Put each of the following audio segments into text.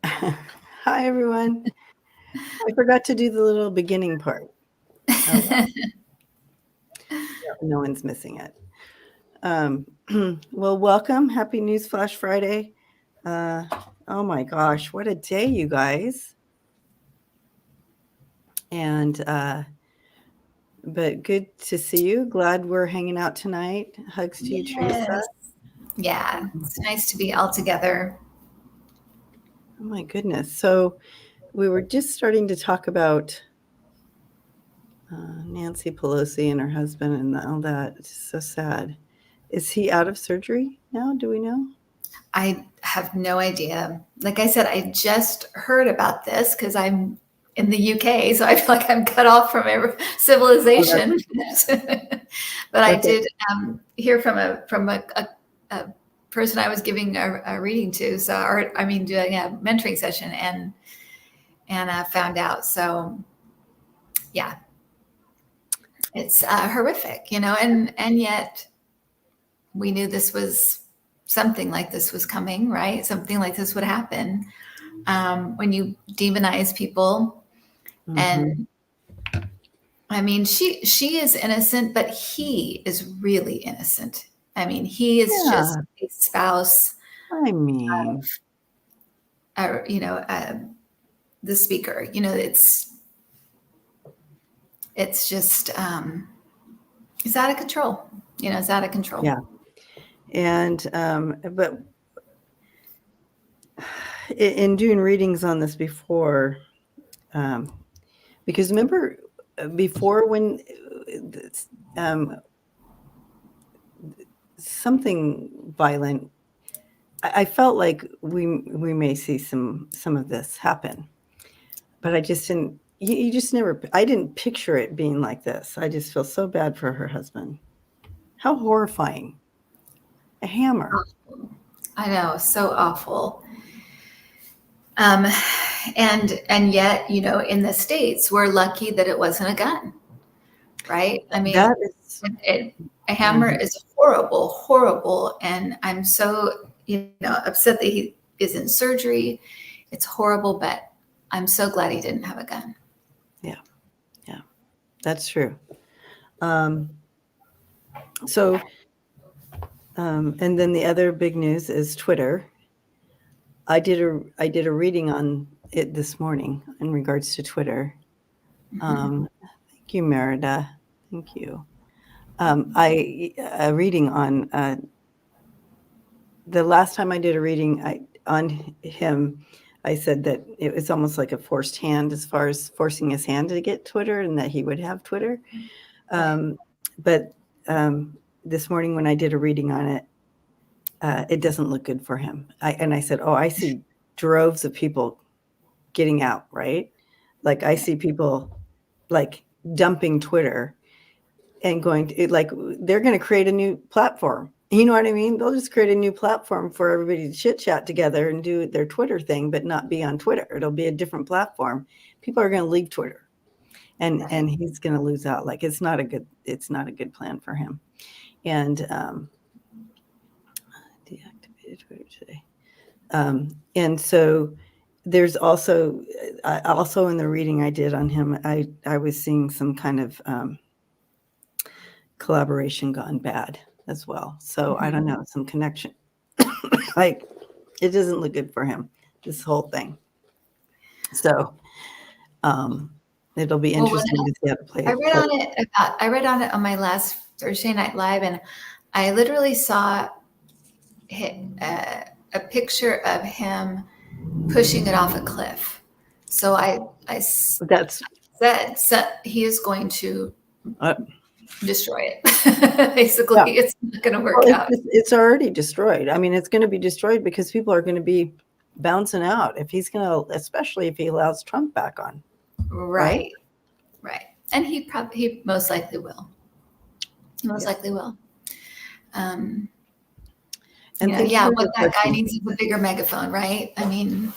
Hi, everyone. I forgot to do the little beginning part. Oh, well. No one's missing it. Well, welcome. Happy Newsflash Friday. Oh my gosh, what a day, you guys. And but good to see you. Glad we're hanging out tonight. Hugs to you, Teresa. Yeah, it's nice to be all together. Oh my goodness. So we were just starting to talk about Nancy Pelosi and her husband and all that. It's so sad. Is he out of surgery now? Do we know? I have no idea. Like I said, I just heard about this because I'm in the UK, so I feel like I'm cut off from civilization. But I did hear from a person I was giving a reading to, doing a mentoring session, and found out. So, yeah, it's horrific, and yet we knew this was something like this was coming, right? Something like this would happen when you demonize people. Mm-hmm. And I mean, she is innocent, but he is really innocent. I mean, he is just a spouse. I mean, of, the speaker. It's just it's out of control. It's out of control. Yeah. And but in doing readings on this before, because remember before when something violent, I felt like we may see some of this happen, but I just didn't. You just never. I didn't picture it being like this. I just feel so bad for her husband. How horrifying! A hammer. Awful. I know, so awful. And yet, in the States, we're lucky that it wasn't a gun, right? I mean, that is, a hammer is horrible, horrible, and I'm so upset that he is in surgery. It's horrible, but I'm so glad he didn't have a gun. Yeah, that's true. So, and then the other big news is Twitter. I did a reading on it this morning in regards to Twitter. Thank you, Merida. Thank you. A reading on the last time I did a reading on him. I said that it was almost like a forced hand as far as forcing his hand to get Twitter and that he would have Twitter. But this morning when I did a reading on it, it doesn't look good for him. I said, I see droves of people getting out, right? Like I see people like dumping Twitter and going to they're going to create a new platform. You know what I mean? They'll just create a new platform for everybody to chit chat together and do their Twitter thing, but not be on Twitter. It'll be a different platform. People are going to leave Twitter, and he's going to lose out. Like it's not a good plan for him. And deactivated Twitter today. And so there's also in the reading I did on him, I was seeing some kind of collaboration gone bad as well. So I don't know, some connection. Like it doesn't look good for him, this whole thing. So it'll be interesting to see how to play it. I read on it on my last Thursday Night Live, and I literally saw a picture of him pushing it off a cliff. So that's said he is going to destroy it. Basically, it's not going to work out. It's already destroyed. I mean, it's going to be destroyed because people are going to be bouncing out if he's going to, especially if he allows Trump back on. Right. And he most likely will. He most likely will. And what that guy needs is a bigger megaphone, right? I mean,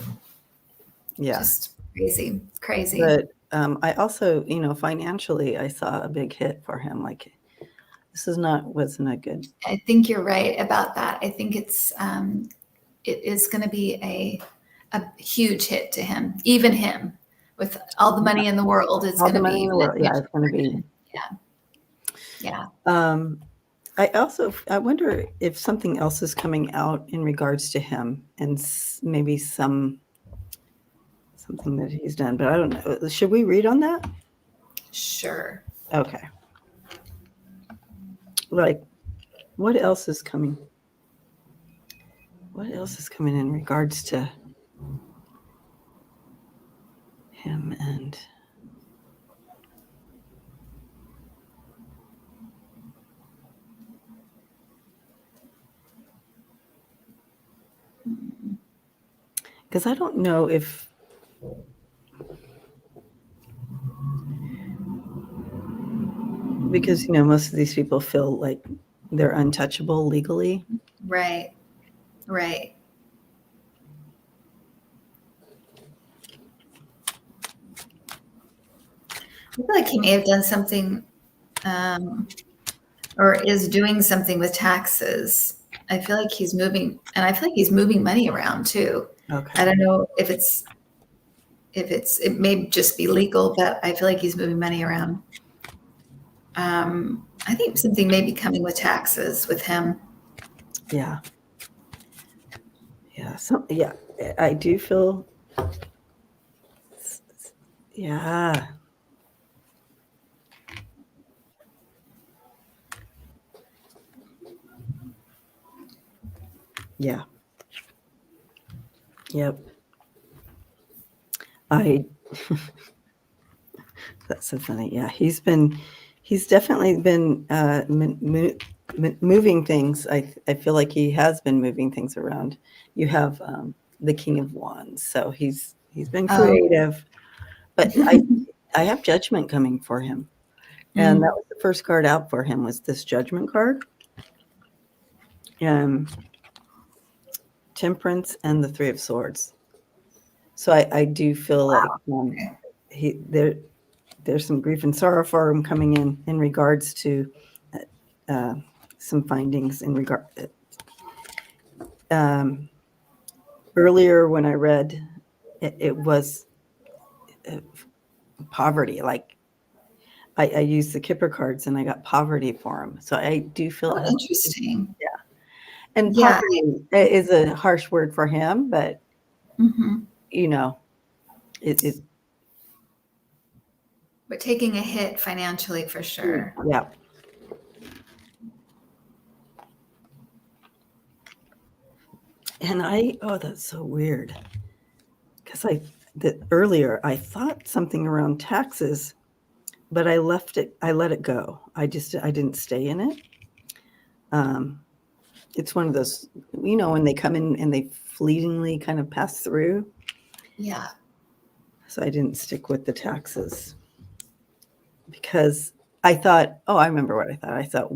just crazy. But I also, financially, I saw a big hit for him. Like, this wasn't a good. I think you're right about that. I think it's it is going to be a huge hit to him, even him, with all the money in the world. It's All going the to money be in the even a world. Yeah, huge it's going to be. Yeah. I wonder if something else is coming out in regards to him, and maybe something that he's done, but I don't know. Should we read on that? Sure. Okay. Like, what else is coming? What else is coming in regards to him and because I don't know if because most of these people feel like they're untouchable legally. Right. Right. I feel like he may have done something, or is doing something with taxes. I feel like he's moving, and I feel like he's moving money around too. Okay. I don't know if it may just be legal, but I feel like he's moving money around. I think something may be coming with taxes with him. Yeah. Yeah. Yeah. I do feel. Yeah. Yeah. Yep. That's so funny. Yeah, he's definitely been moving things. I feel like he has been moving things around. You have the King of Wands, so he's been creative, but I have Judgment coming for him, and that was the first card out for him was this Judgment card, Temperance, and the Three of Swords. So I do feel like there's some grief and sorrow for him coming in regards to some findings in regard. Earlier when I read, it was poverty. Like I used the Kipper cards and I got poverty for him. So I do feel Interesting. Yeah, and poverty is a harsh word for him, but it. But taking a hit financially for sure. Yeah. And that's so weird. Because earlier I thought something around taxes, but I let it go. I didn't stay in it. It's one of those, when they come in and they fleetingly kind of pass through. Yeah. So I didn't stick with the taxes because I thought, I remember what I thought. I thought,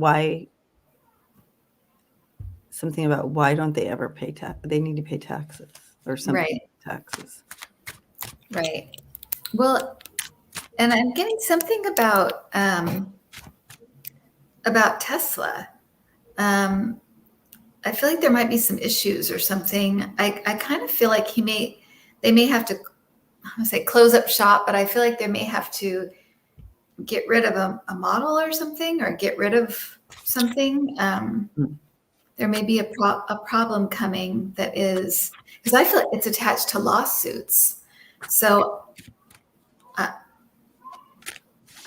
something about why don't they ever pay tax? They need to pay taxes or something. Right. Taxes. Right. Well, and I'm getting something about Tesla. I feel like there might be some issues or something. I kind of feel like they may have to, I want to say close up shop, but I feel like they may have to get rid of a model or something, or get rid of something. There may be a problem coming that is, because I feel like it's attached to lawsuits. So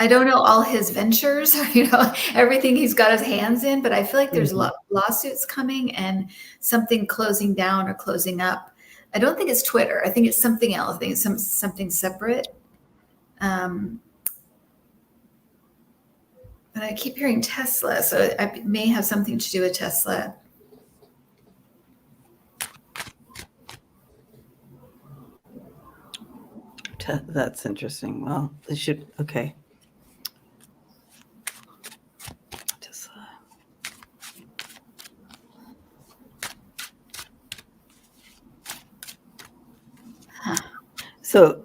I don't know all his ventures, everything he's got his hands in, but I feel like there's lawsuits coming and something closing down or closing up. I don't think it's Twitter. I think it's something else. I think it's something separate. But I keep hearing Tesla, so it may have something to do with Tesla. That's interesting. Well, it should, okay. Tesla. So,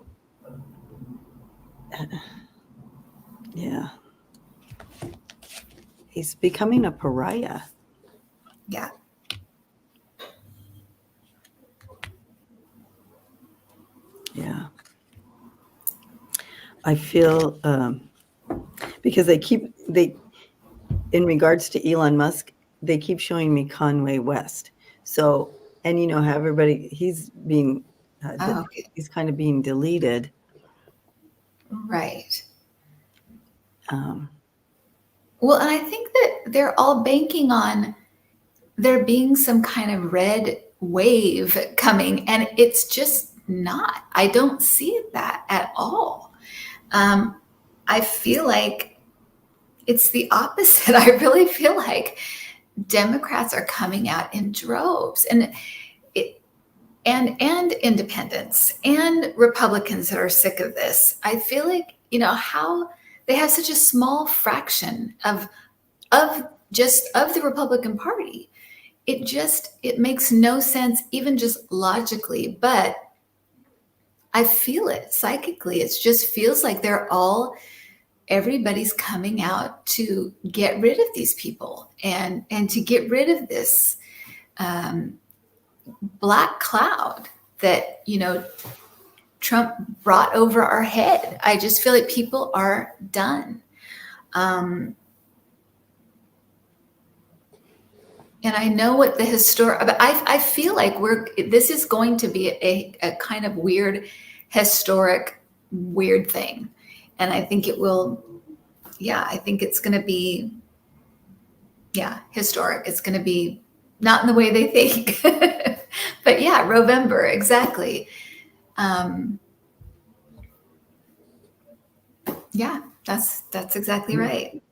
yeah. He's becoming a pariah. Yeah. Yeah. I feel because in regards to Elon Musk, they keep showing me Conway West. So, and you know how he's being, Okay. he's kind of being deleted. Right. Um, Well, and I think that they're all banking on there being some kind of red wave coming, and it's just not. I don't see that at all. I feel like it's the opposite. I really feel like Democrats are coming out in droves, and independents and Republicans that are sick of this. I feel like, how they have such a small fraction of the Republican Party. It makes no sense, even just logically, but I feel it psychically. It just feels like everybody's coming out to get rid of these people and to get rid of this black cloud that, Trump brought over our head. I just feel like people are done. And I know what the but I feel like this is going to be a kind of weird, historic, weird thing. And I think it will, I think it's going to be, historic. It's going to be not in the way they think, but November, exactly. That's exactly right.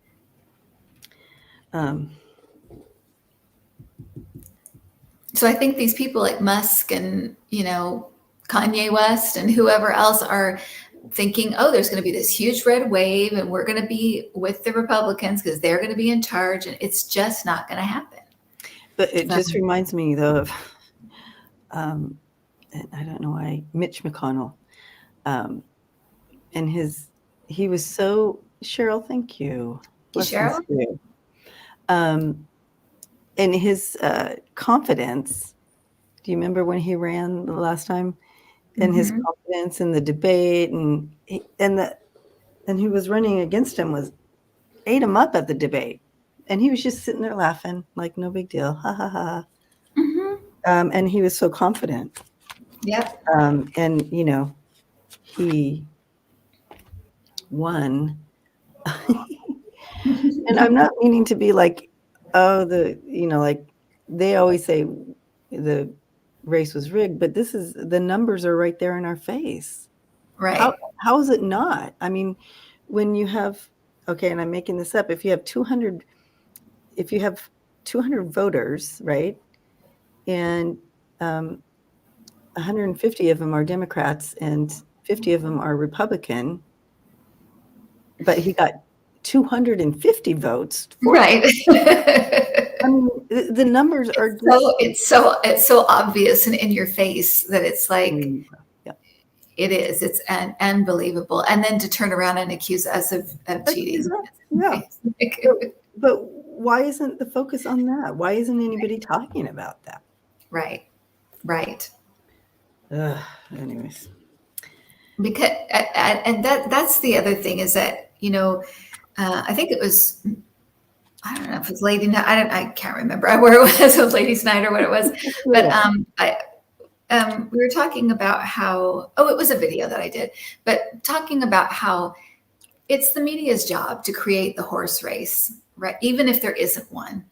So I think these people like Musk and, Kanye West and whoever else are thinking, oh, there's going to be this huge red wave and we're going to be with the Republicans because they're going to be in charge, and it's just not going to happen. But it just reminds me, though, of, and I don't know why, Mitch McConnell. And he was so, Cheryl, thank you. Cheryl? And his confidence, do you remember when he ran the last time? And his confidence in the debate, and who was running against him ate him up at the debate. And he was just sitting there laughing like no big deal. Ha ha ha. And he was so confident. Yep. And, he won. And I'm not meaning to be like, oh, like they always say the race was rigged, but the numbers are right there in our face. Right. How is it not? I mean, when you have, okay, and I'm making this up, if you have 200 voters, right? And 150 of them are Democrats and 50 of them are Republican, but he got 250 votes. Right. I mean, the numbers are it's so obvious and in your face that it's like, it is. It's unbelievable. And then to turn around and accuse us of cheating. Yeah. But why isn't the focus on that? Why isn't anybody talking about that? Right. Anyways. Because, and that's the other thing is that, I think it was, I don't know if it's Lady Night. I can't remember where it was. It was Ladies Night or what it was. But we were talking about how, it was a video that I did, but talking about how it's the media's job to create the horse race, right? Even if there isn't one.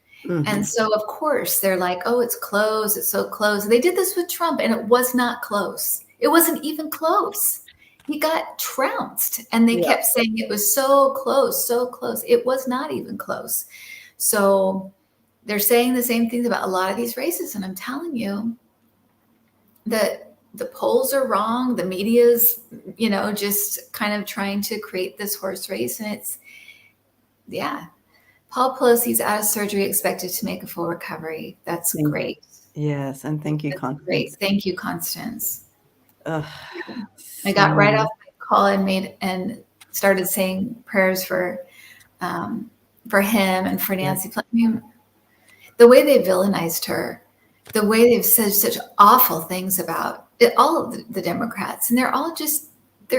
And so, of course, they're like, oh, it's close. It's so close. They did this with Trump, and it was not close. It wasn't even close. He got trounced, and they kept saying it was so close, so close. It was not even close. So they're saying the same things about a lot of these races. And I'm telling you that the polls are wrong. The media's, just kind of trying to create this horse race. And it's, Paul Pelosi's out of surgery, expected to make a full recovery. That's great. Yes, and thank you, Constance. Great. Thank you, Constance. I got right off my call and started saying prayers for him and for Nancy. The way they villainized her, the way they've said such awful things about all of the Democrats, and they're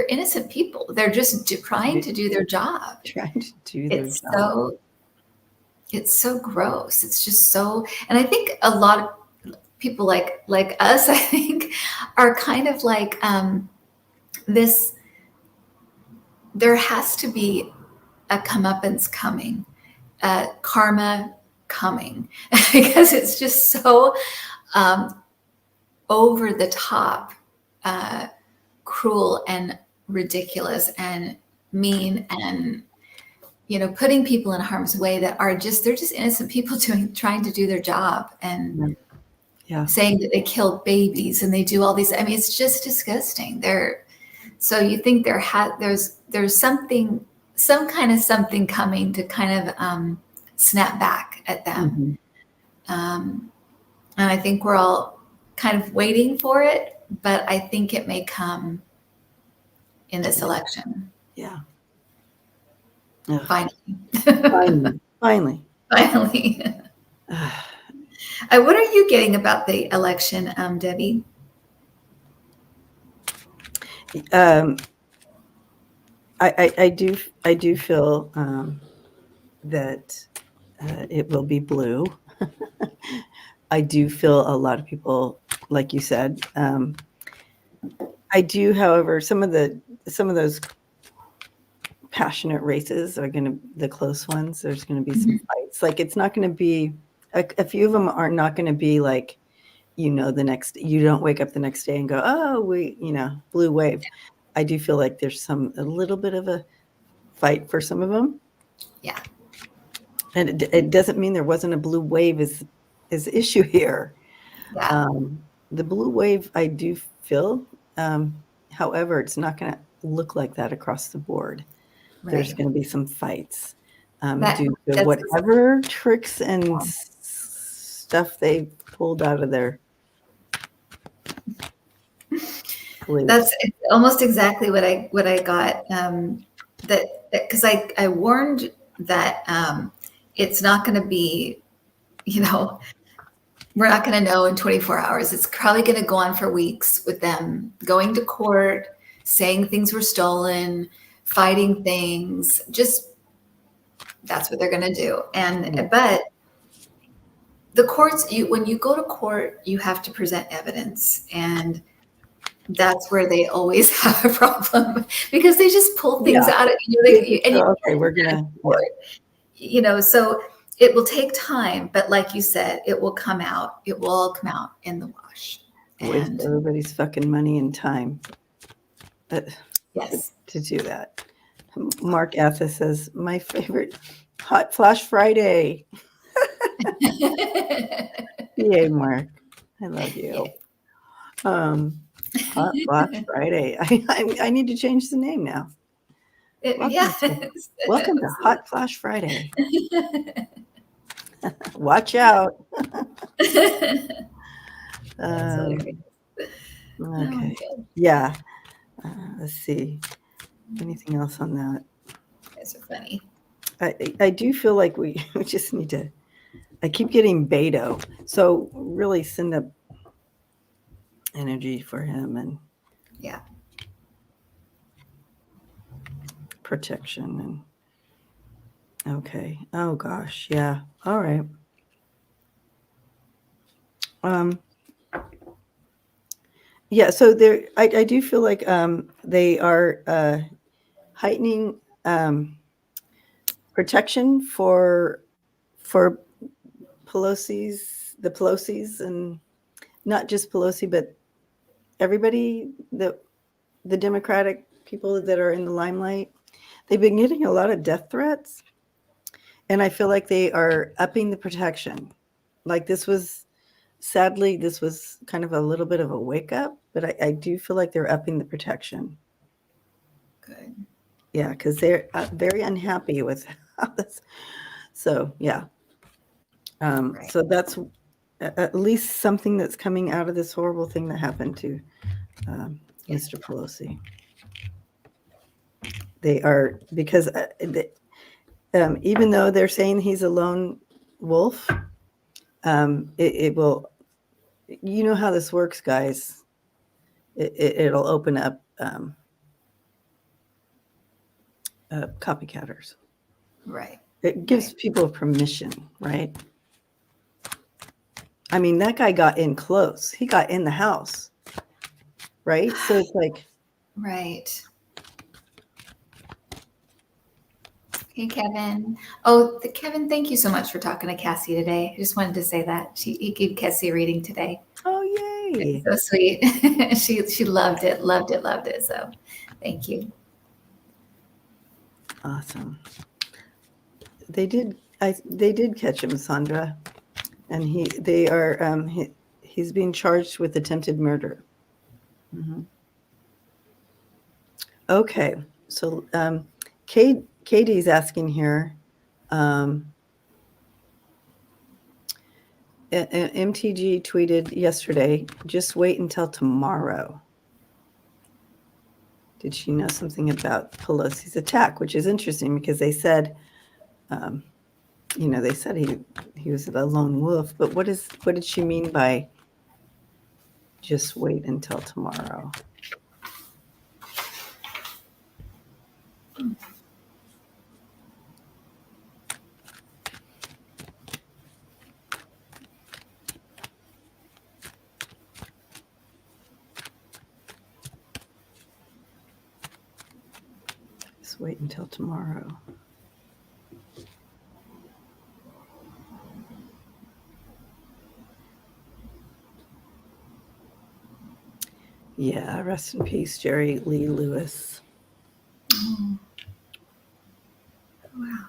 innocent people. They're just trying to do their job. Trying to do their It's job. it's so gross. It's just so, and I think a lot of people like us, I think, are kind of like this. There has to be a comeuppance coming, karma coming, because it's just so over the top, cruel and ridiculous and mean, and putting people in harm's way that they're just innocent people trying to do their job, and Yeah. saying that they killed babies and they do all these. I mean, it's just disgusting. So you think there's something, some kind of something coming to kind of snap back at them. And I think we're all kind of waiting for it, but I think it may come in this election. Yeah. Finally. Finally. What are you getting about the election, Debbie? I do feel that it will be blue. I do feel a lot of people, like you said. I do, however, some of those passionate races are going to, the close ones, there's going to be some fights. Like, it's not going to be, a few of them are not going to be like, you don't wake up the next day and go, oh, blue wave. I do feel like there's a little bit of a fight for some of them. Yeah. And it doesn't mean there wasn't a blue wave is issue here. Yeah. The blue wave, I do feel, however, it's not going to look like that across the board. Right. There's going to be some fights due to whatever tricks and stuff they pulled out of their. That's almost exactly what I got. Because I warned that it's not going to be, we're not going to know in 24 hours. It's probably going to go on for weeks with them going to court, saying things were stolen, fighting things. Just that's what they're going to do. But the courts, when you go to court, you have to present evidence, and that's where they always have a problem, because they just pull things out of we're gonna so it will take time, but like you said, it will come out. It will all come out in the wash. Waste everybody's fucking money and time. Yes, to do that. Mark Atha says, my favorite, Hot Flash Friday. Yay, Mark. I love you. Hot Flash Friday. I need to change the name now. Welcome to Hot Flash Friday. Watch out. Okay. Yeah. Let's see. Anything else on that? You guys are funny. I do feel like we just need to. I keep getting Beto, so really send up energy for him and protection and okay. Oh gosh, yeah. All right. Yeah. So there, I do feel like they are heightening protection for the Pelosi's, and not just Pelosi, but everybody, the Democratic people that are in the limelight. They've been getting a lot of death threats, and I feel like they are upping the protection. Like sadly, this was kind of a little bit of a wake up, but I do feel like they're upping the protection. Good. Yeah, because they're very unhappy with how this. So yeah. Right. So that's at least something that's coming out of this horrible thing that happened to Mr. Pelosi. They are, because even though they're saying he's a lone wolf, it will, you know how this works, guys. it'll open up copycatters. Right. It gives people permission, right? I mean, that guy got in close. He got in the house, right? So it's like, Right. Hey, Kevin. Oh, Kevin, thank you so much for talking to Cassie today. I just wanted to say that he gave Cassie a reading today. oh yay! So sweet. she loved it, loved it, loved it. So, thank you. Awesome. They did catch him, Sandra, and he's being charged with attempted murder. Mm-hmm. Okay, so Katie's asking here. MTG tweeted yesterday, just wait until tomorrow. Did she know something about Pelosi's attack? Which is interesting because they said, they said he was a lone wolf. But what did she mean by just wait until tomorrow? Just wait until tomorrow. Yeah, rest in peace, Jerry Lee Lewis. Oh. Wow.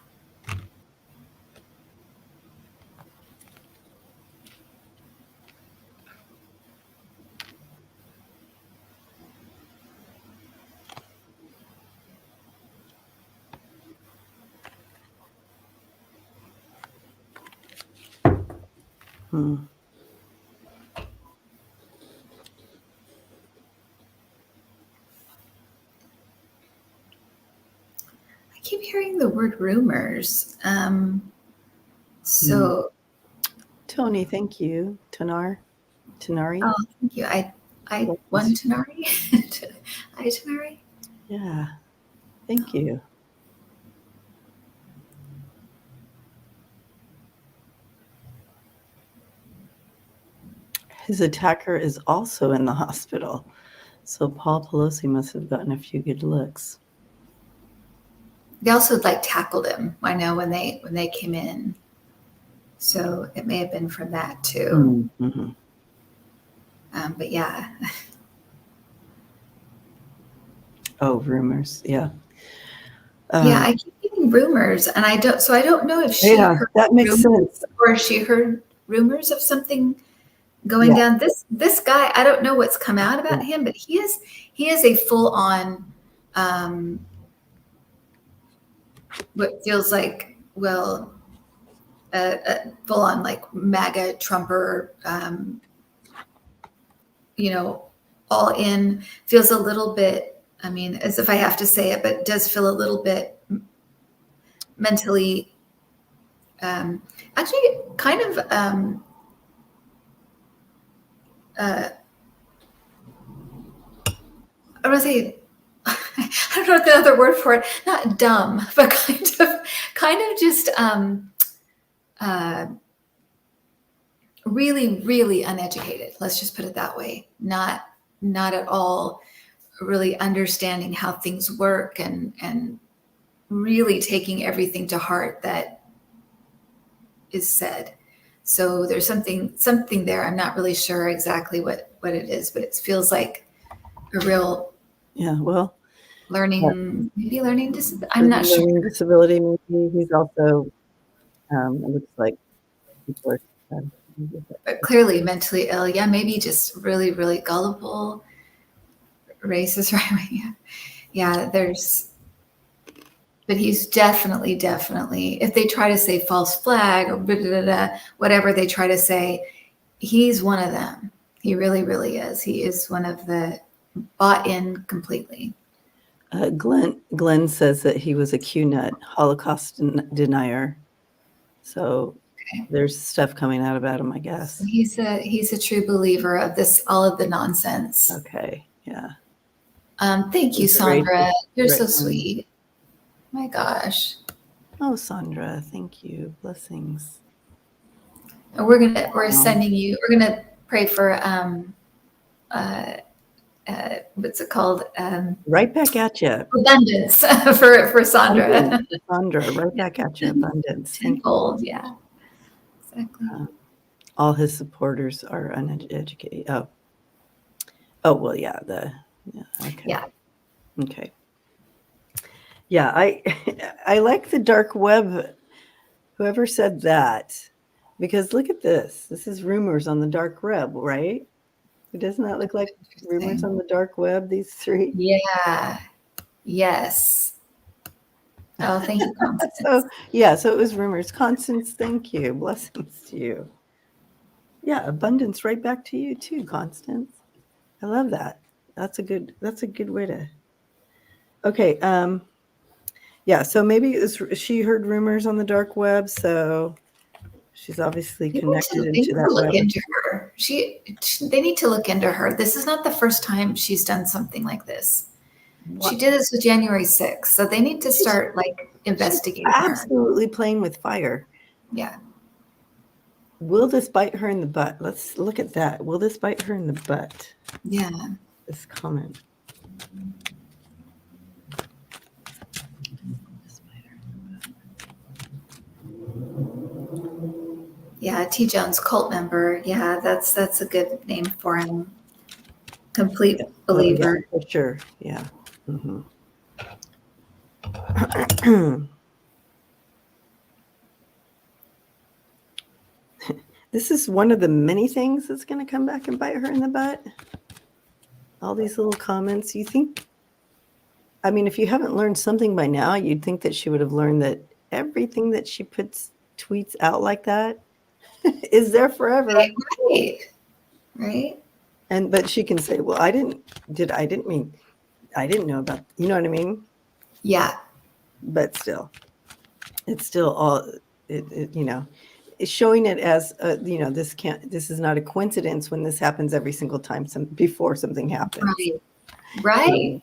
I keep hearing the word rumors. Tony, thank you. Tanari. Oh, thank you. I won Tanari. Hi, Tanari. Yeah, thank you. His attacker is also in the hospital. So Paul Pelosi must have gotten a few good looks. They also tackled him. I know when they came in. So it may have been from that too. Mm-hmm. But yeah. Oh, rumors. Yeah. Yeah, I keep getting rumors, and I don't know if she heard that makes sense, or she heard rumors of something going down. This guy, I don't know what's come out about him, but he is a full on, what feels like full on MAGA Trumper, all in. Feels a little bit. I mean, as if I have to say it, but does feel a little bit mentally, actually kind of, I want to say, I don't know the other word for it, not dumb, but kind of just, really, really uneducated. Let's just put it that way. Not at all really understanding how things work and really taking everything to heart that is said. So there's something there. I'm not really sure exactly what it is, but it feels like a real learning disability. I'm not sure. Learning disability. Maybe he's also. It looks like people are. But clearly mentally ill. Yeah, maybe just really, really gullible, racist, right? Yeah, but he's definitely, if they try to say false flag or whatever they try to say, he's one of them. He really, really is. He is one of the bought in completely. Glenn says that he was a Q-nut, Holocaust denier. So there's stuff coming out about him, I guess. So he's a true believer of this, all of the nonsense. Okay. Yeah. Thank you, It's a rage Sandra. You're right so one. sweet. My gosh. Oh, Sandra, thank you. Blessings. And we're sending you, we're gonna pray for uh, what's it called? Right back at you. Abundance for Sandra. Abundance for Sandra, right back at you. Abundance. Thank you. Tenfold, yeah. Exactly. All his supporters are uneducated. Oh, well, yeah. Okay. Yeah. Okay. Yeah, I like the dark web. Whoever said that, because look at this. This is rumors on the dark web, right? Doesn't that look like rumors on the dark web? These three. Yeah. Yes. Oh, thank you, Constance. So it was rumors. Constance, thank you. Blessings to you. Yeah, abundance right back to you too, Constance. I love that. That's a good way to. Okay. Yeah. So maybe she heard rumors on the dark web, so she's obviously connected into that look web. into her. They need to look into her. This is not the first time she's done something like this. What? She did this with January 6th, so they need to start investigating her. Absolutely playing with fire. Yeah. Will this bite her in the butt? Let's look at that. Will this bite her in the butt? Yeah. This comment. Yeah, T. Jones, cult member. Yeah, that's a good name for him. Complete believer. Yeah, for sure. Yeah. Mm-hmm. This is one of the many things that's going to come back and bite her in the butt. All these little comments. You think, I mean, if you haven't learned something by now, you'd think that she would have learned that everything that she tweets out like that is there forever. Right. But she can say, well, I didn't know about, you know what I mean? Yeah. But still, it's still all, it's showing it as, this is not a coincidence when this happens every single time before something happens. Right.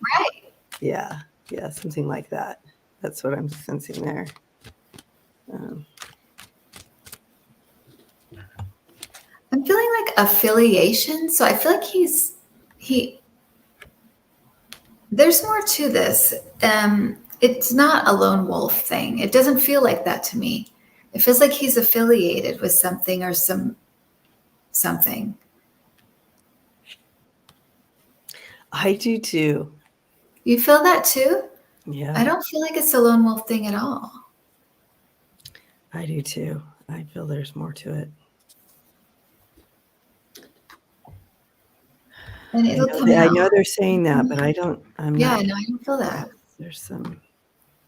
Yeah. Yeah. Something like that. That's what I'm sensing there. I'm feeling like affiliation. So I feel like there's more to this. It's not a lone wolf thing. It doesn't feel like that to me. It feels like he's affiliated with something or something. I do too. You feel that too? Yeah. I don't feel like it's a lone wolf thing at all. I do too. I feel there's more to it. And it'll come I out. know they're saying that, but I don't. I don't feel that. There's some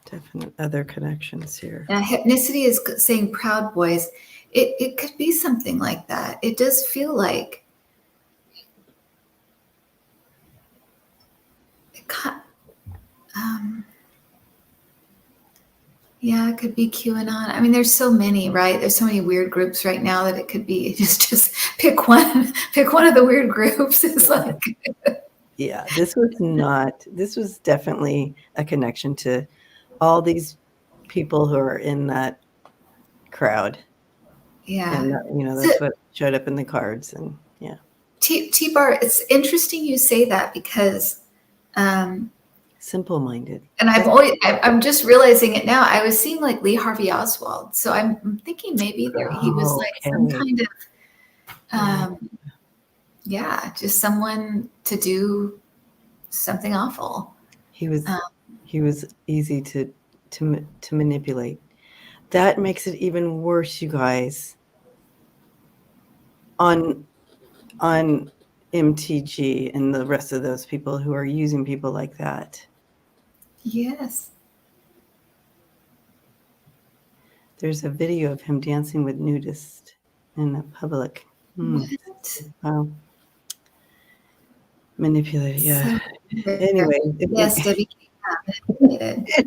definite other connections here. Hypnicity is saying proud boys. It could be something like that. It does feel like it could be QAnon. I mean, there's so many, right? There's so many weird groups right now that it could be just pick one of the weird groups. It's like yeah, this was definitely a connection to all these people who are in that crowd. Yeah. And that's what showed up in the cards. And yeah. T-Bar, it's interesting you say that because simple-minded. And I'm just realizing it now. I was seeing like Lee Harvey Oswald. So I'm thinking maybe he was like some kind of, just someone to do something awful. He was easy to manipulate. That makes it even worse, you guys. On MTG and the rest of those people who are using people like that. Yes. There's a video of him dancing with nudists in a public. What? Wow. Manipulated, yeah. So, anyway. Yes, Debbie manipulated.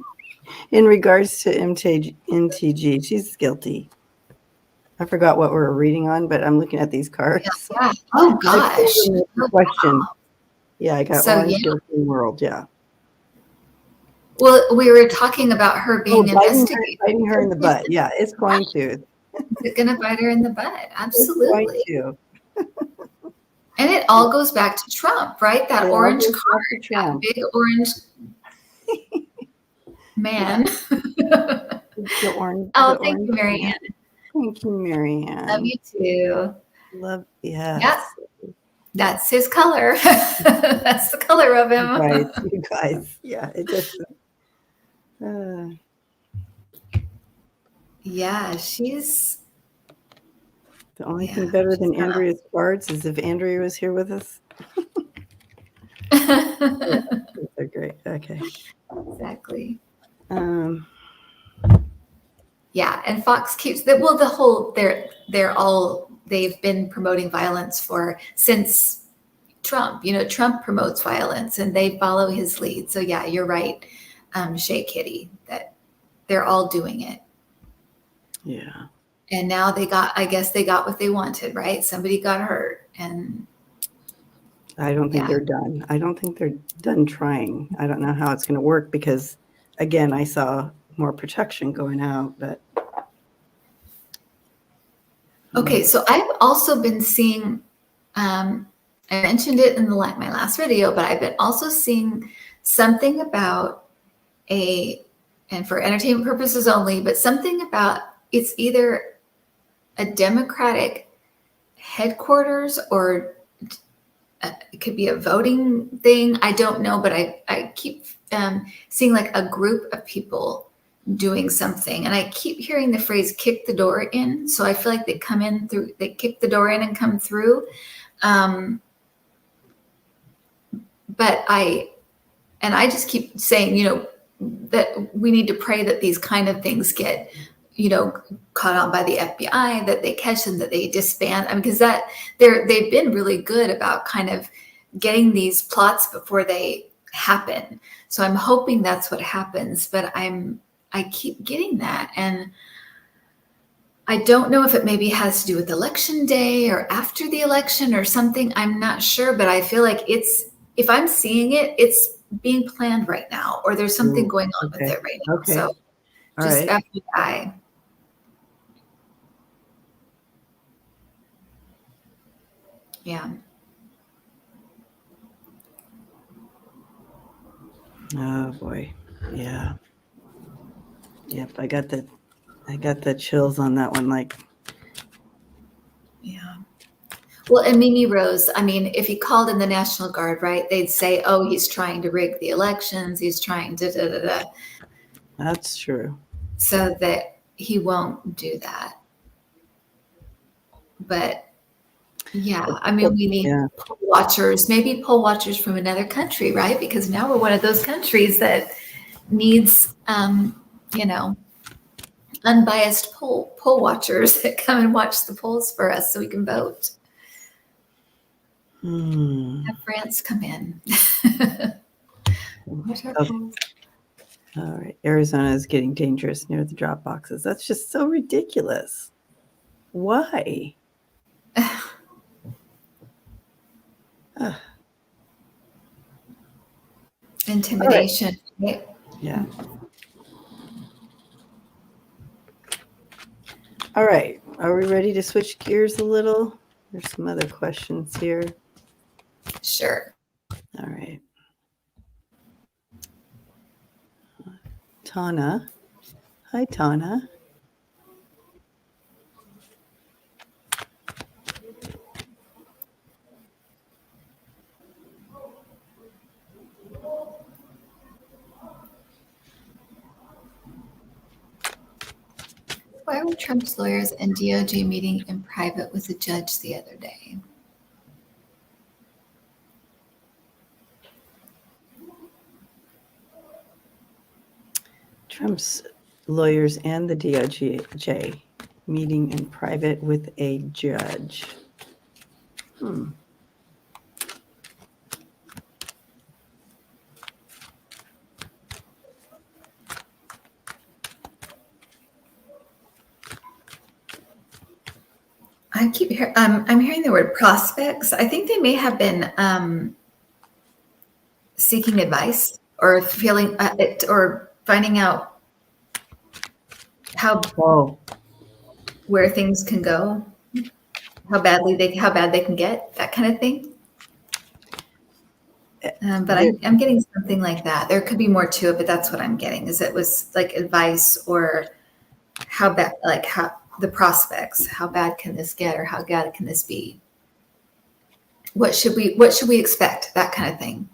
In regards to MTG, she's guilty. I forgot what we were reading on, but I'm looking at these cards. Yeah. Oh gosh. Question. Yeah, I got So, orange yeah. guilty world. Yeah. Well, we were talking about her being investigated. Biting her in the butt. Yeah, it's going to. Is it going to bite her in the butt? Absolutely. It's going to. And it all goes back to Trump, right? That It all orange goes card, back to that Trump. big orange man. The orange. Oh, The thank orange you, Mary man. Ann. Thank you, Mary Love Ann. you too. Love. Yep, Yes. that's his color. That's the color of him. Right. You guys. Yeah. It just. Yeah, she's. The only Yeah, thing better she's than got Andrea's cards is if Andrea was here with us. They're great. Okay. Exactly. Um, Yeah, and Fox keeps the whole they've been promoting violence since Trump. Trump promotes violence and they follow his lead. So yeah, you're right, Shay Kitty, that they're all doing it. yeah. And now I guess they got what they wanted, right? Somebody got hurt and I don't think yeah. they're done. I don't think they're done trying. I don't know how it's going to work because, again, I saw more protection going out, but. Okay, so I've also been seeing, I mentioned it in my last video, but I've been also seeing something about and for entertainment purposes only, but something about it's either a Democratic headquarters or it could be a voting thing. I don't know, but I keep seeing like a group of people doing something, and I keep hearing the phrase "kick the door in." So I feel like they kick the door in and come through. But I just keep saying, that we need to pray that these kind of things get, caught on by the FBI, that they catch them, that they disband. I mean, because they've been really good about kind of getting these plots before they happen. So I'm hoping that's what happens, but I keep getting that. And I don't know if it maybe has to do with election day or after the election or something. I'm not sure, but I feel like if I'm seeing it, it's being planned right now, or there's something going on with it right now. Okay. So All just right. FYI. Yeah. Oh boy. Yeah. Yep. I got the chills on that one. Like. Yeah. Well, and Mimi Rose, I mean, if he called in the National Guard, right, they'd say, oh, he's trying to rig the elections. He's trying to da, da, da. That's true. So that he won't do that. But yeah, I mean, we need poll watchers, maybe poll watchers from another country, right? Because now we're one of those countries that needs, unbiased poll watchers that come and watch the polls for us so we can vote. Have France come in. All right. Arizona is getting dangerous near the drop boxes. That's just so ridiculous. Why? Intimidation. Right? Yeah. All right. Are we ready to switch gears a little? There's some other questions here. Sure. All right. Tana. Hi, Tana. Why were Trump's lawyers and DOJ meeting in private with a judge the other day? Trump's lawyers and the DOJ meeting in private with a judge. I'm hearing the word prospects. I think they may have been seeking advice or feeling or finding out where things can go, how bad they can get, that kind of thing. But I'm getting something like that. There could be more to it, but that's what I'm getting. Is it was like advice or how bad, like how the prospects, how bad can this get, or how bad can this be? What should we expect? That kind of thing.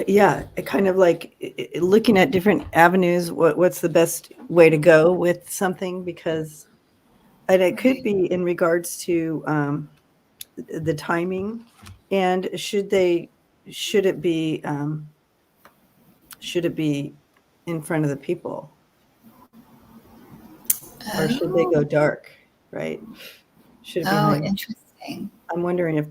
Yeah, kind of like looking at different avenues. What's the best way to go with something? Because, and it could be in regards to the timing, and should it be in front of the people, or should they go dark? Right? Should it be behind? Interesting. I'm wondering if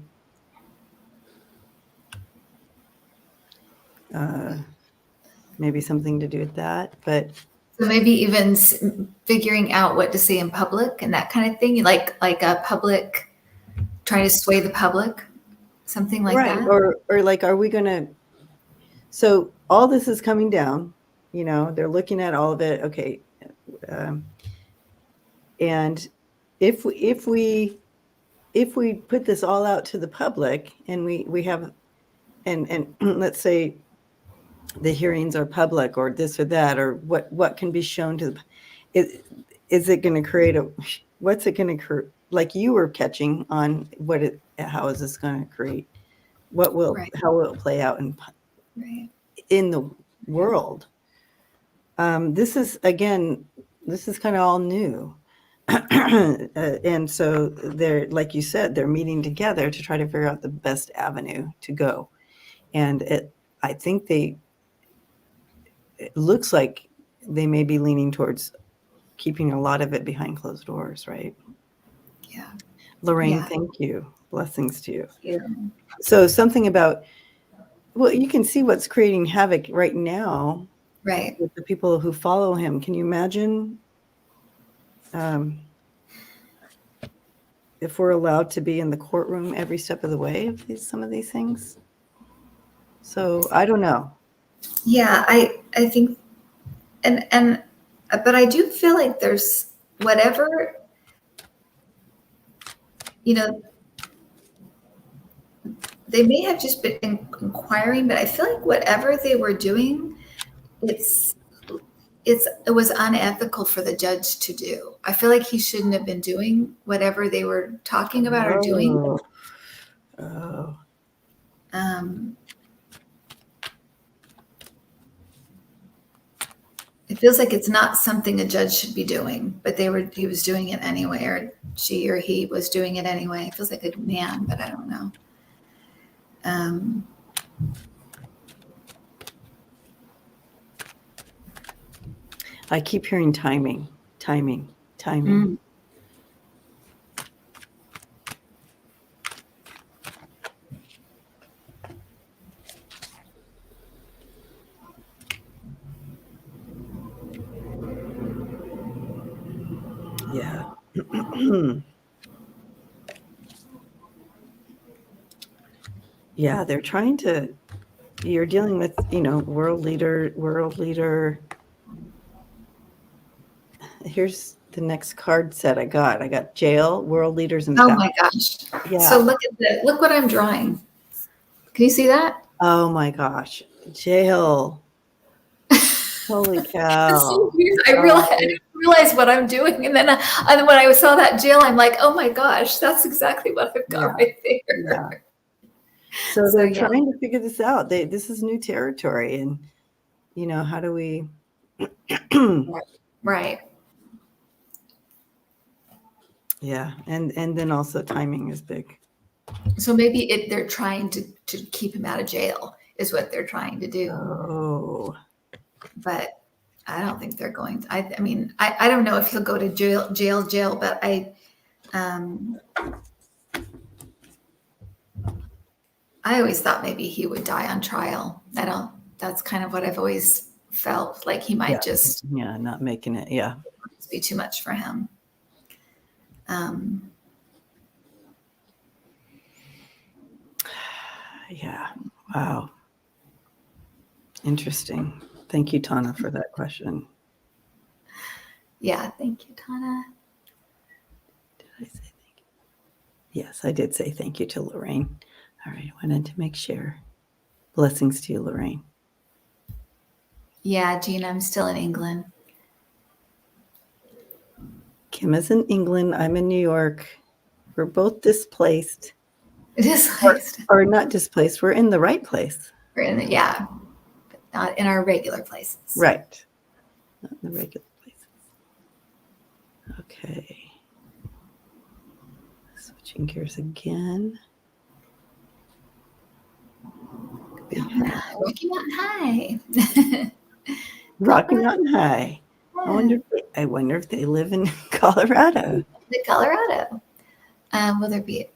maybe something to do with that, but so maybe even figuring out what to say in public and that kind of thing, like a public trying to sway the public, something like right, that. or like, are we gonna? So all this is coming down. They're looking at all of it. Okay, and if we put this all out to the public, and we have, and let's say the hearings are public, or this or that, or what can be shown to the, is it going to create what's it going to create? Like you were catching on how is this going to create? How will it play out in the world? This is kind of all new. And so they're, like you said, they're meeting together to try to figure out the best avenue to go. And I think it looks like they may be leaning towards keeping a lot of it behind closed doors, right? Yeah. Lorraine, thank you. Blessings to you. Yeah. So something about, well, you can see what's creating havoc right now. Right. With the people who follow him. Can you imagine if we're allowed to be in the courtroom every step of the way of some of these things? So I don't know. Yeah, I think, but I do feel like there's whatever, they may have just been inquiring, but I feel like whatever they were doing, it was unethical for the judge to do. I feel like he shouldn't have been doing whatever they were talking about or doing. It feels like it's not something a judge should be doing, but he was doing it anyway, or she or he was doing it anyway. It feels like a man, but I don't know. I keep hearing timing. Yeah. Yeah, they're trying to, you're dealing with, world leader. Here's the next card set I got. I got jail, world leaders, and oh my gosh. Yeah. So look what I'm drawing. Can you see that? Oh my gosh. Jail. Holy cow. It's so weird. I didn't realize what I'm doing. And then when I saw that jail, I'm like, oh my gosh, that's exactly what I've got right there. Yeah. So they're trying to figure this out. This is new territory. And, how do we? Right. Yeah. And then also timing is big. So maybe they're trying to keep him out of jail is what they're trying to do. Oh. But I don't think they're going to. I mean, I don't know if he'll go to jail, but I I always thought maybe he would die on trial. That's kind of what I've always felt, like he might just not making it. Yeah. be too much for him. Yeah. Wow. Interesting. Thank you, Tana, for that question. Yeah. Thank you, Tana. Did I say thank you? Yes, I did say thank you to Lorraine. All right. I wanted to make sure. Blessings to you, Lorraine. Yeah, Gina, I'm still in England. Kim is in England. I'm in New York. We're both displaced. Displaced. Or not displaced. We're in the right place. We're in but not in our regular places. Right. Not in the regular places. Okay. Switching gears again. Rocky Mountain High. Rocky Mountain High. I wonder if they live in Colorado. Colorado. Will there be?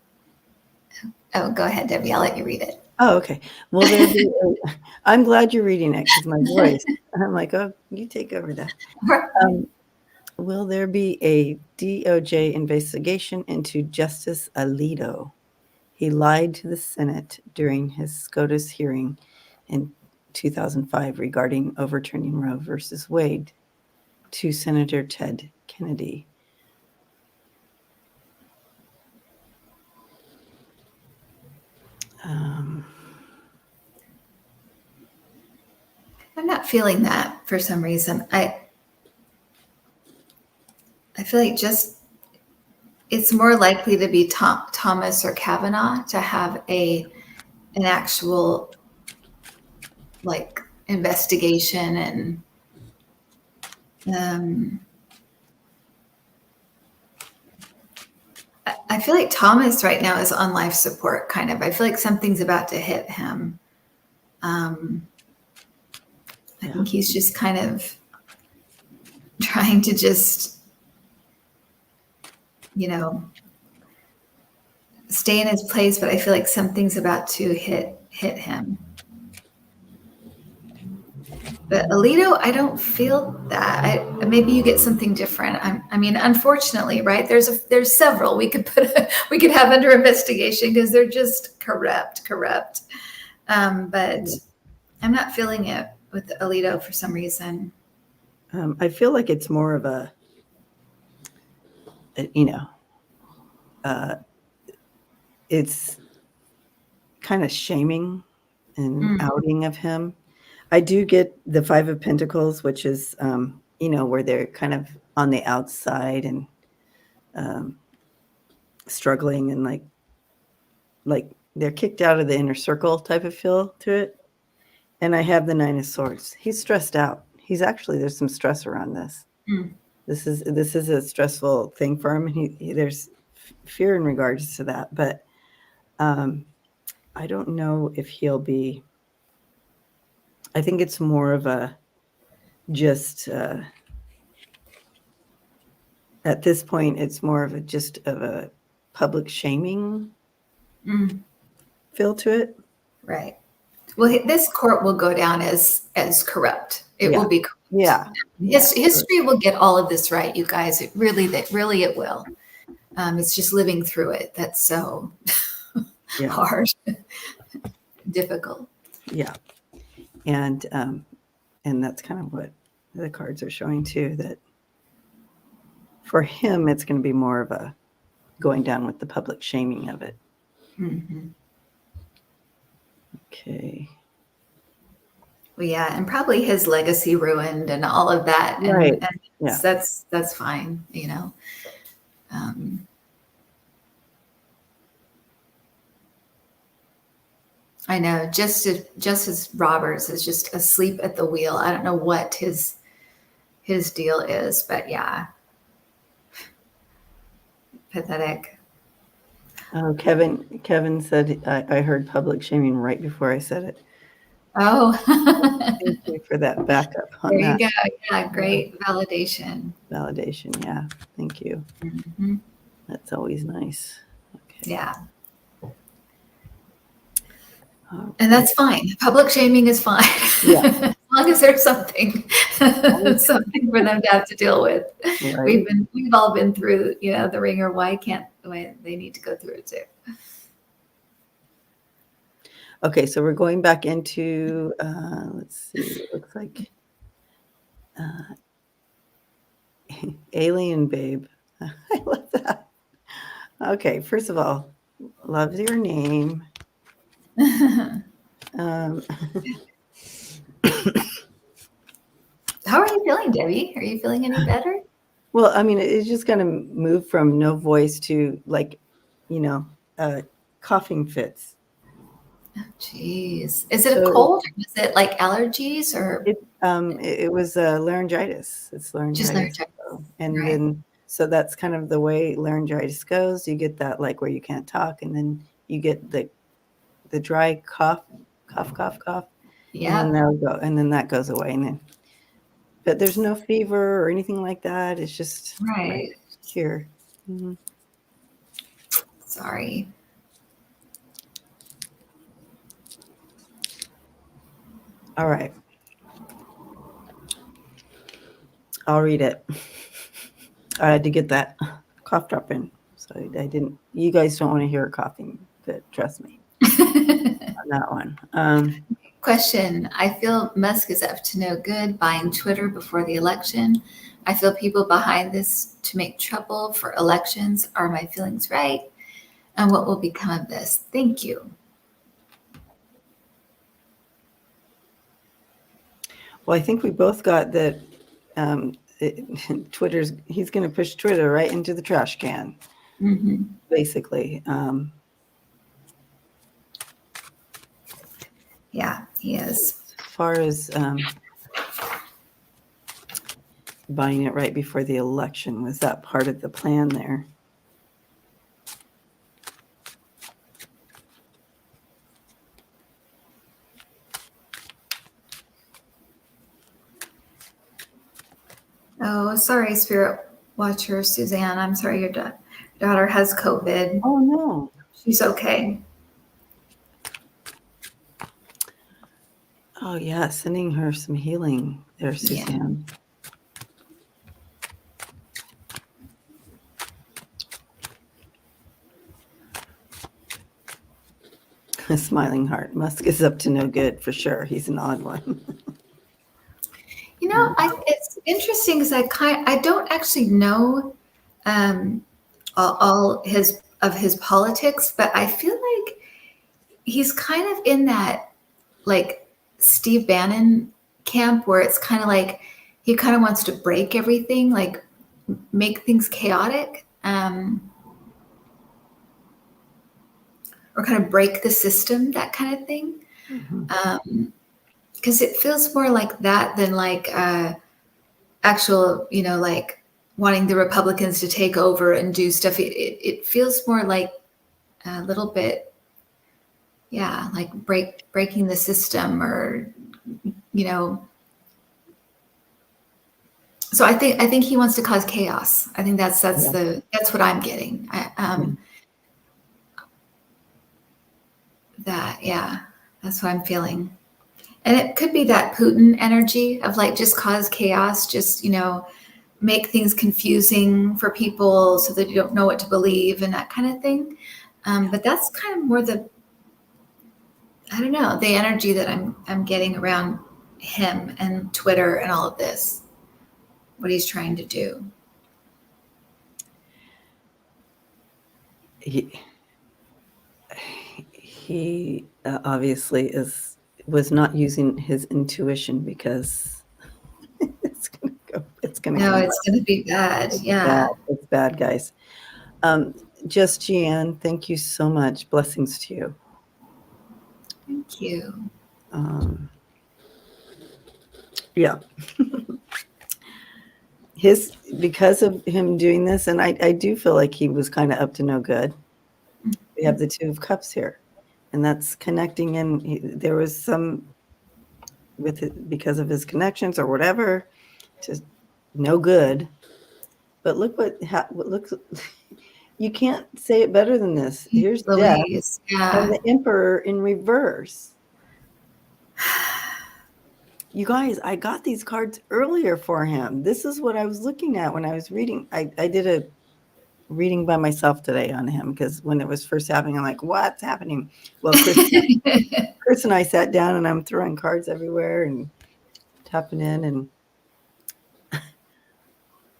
Oh, go ahead, Debbie. I'll let you read it. Oh, okay. Will there be? I'm glad you're reading it because my voice. I'm like, oh, you take over that. Will there be a DOJ investigation into Justice Alito? He lied to the Senate during his SCOTUS hearing in 2005 regarding overturning Roe versus Wade to Senator Ted Kennedy. I'm not feeling that for some reason. I feel like it's more likely to be Thomas or Kavanaugh to have an actual like investigation and I feel like Thomas right now is on life support, kind of. I feel like something's about to hit him. I think he's just kind of trying to just, stay in his place, but I feel like something's about to hit him. But Alito, I don't feel that. Maybe you get something different. I mean, unfortunately, right? There's several we could have under investigation because they're just corrupt. But I'm not feeling it with Alito for some reason. I feel like it's more of it's kind of shaming and outing of him. I do get the Five of Pentacles, which is, where they're kind of on the outside and struggling and like they're kicked out of the inner circle type of feel to it. And I have the Nine of Swords. He's stressed out. There's some stress around this. This is a stressful thing for him. There's fear in regards to that, but I don't know if he'll be. I think it's more of a just at this point, it's more of a public shaming feel to it. Right. Well, this court will go down as corrupt. It will be corrupt. Yeah. History will get all of this right, you guys. It really it will. It's just living through it that's so hard, difficult. Yeah. And that's kind of what the cards are showing too, that for him, it's going to be more of a going down with the public shaming of it. Mm-hmm. Okay. Well, yeah, and probably his legacy ruined and all of that. And, right. That's fine, I know Justice Roberts is just asleep at the wheel. I don't know what his deal is, but yeah. Pathetic. Oh, Kevin said I heard public shaming right before I said it. Oh, thank you for that backup. There you go. Yeah, great validation. Validation, yeah. Thank you. Mm-hmm. That's always nice. Okay. Yeah. And that's fine. Public shaming is fine. Yeah. As long as there's something, something for them to have to deal with. Right. We've all been through, the ringer. Why they need to go through it too? Okay, so we're going back into, let's see, it looks like Alien Babe. I love that. Okay, first of all, love your name. Um, How are you feeling, Debbie? Are you feeling any better? well, I mean, it's just going to move from no voice to coughing fits. Jeez. Is it a So cold? Or is it like allergies or it was laryngitis. It's just laryngitis. laryngitis? And Right. then, so that's kind of the way laryngitis goes. You get that like where you can't talk, and then you get the dry cough. And Yeah. then that'll go, and then that goes away. And then, but there's no fever or anything like that. It's just Right. here. Mhm. Sorry. All right. I'll read it. I had to get that cough drop in. So I didn't, you guys don't want to hear coughing, but trust me on that one. Question. I feel Musk is up to no good buying Twitter before the election. I feel people behind this to make trouble for elections. Are my feelings right? And what will become of this? Thank you. Well, I think we both got that he's going to push Twitter right into the trash can, basically. Yeah, he is. As far as buying it right before the election, was that part of the plan there? Oh, sorry, Spirit Watcher Suzanne. I'm sorry your daughter has COVID. Oh, no. She's okay. Oh, yeah. Sending her some healing there, Suzanne. A smiling heart. Musk is up to no good for sure. He's an odd one. It's interesting because I don't actually know all his politics, but I feel like he's kind of in that like Steve Bannon camp where it's kind of like he kind of wants to break everything, like make things chaotic, or kind of break the system, that kind of thing. Because it feels more like that than like actual, like wanting the Republicans to take over and do stuff. It feels more like a little bit, like breaking the system, or So I think he wants to cause chaos. I think that's what I'm getting. That's what I'm feeling. And it could be that Putin energy of like just cause chaos, just make things confusing for people so that you don't know what to believe and that kind of thing. But that's kind of more the energy that I'm getting around him and Twitter and all of this, what he's trying to do. He obviously was not using his intuition, because it's going to be bad. It's bad, guys. Just Jeanne, thank you so much. Blessings to you. Thank you. Yeah. Because of him doing this, and I do feel like he was kind of up to no good. We have the Two of Cups here, and that's connecting in. There was some because of his connections or whatever, to no good. But look You can't say it better than this. Here's death Louise, and yeah. the emperor in reverse. You guys, I got these cards earlier for him. This is what I was looking at when I was reading. I did a reading by myself today on him because when it was first happening, I'm like, what's happening? Well, Chris and I sat down and I'm throwing cards everywhere and tapping in. And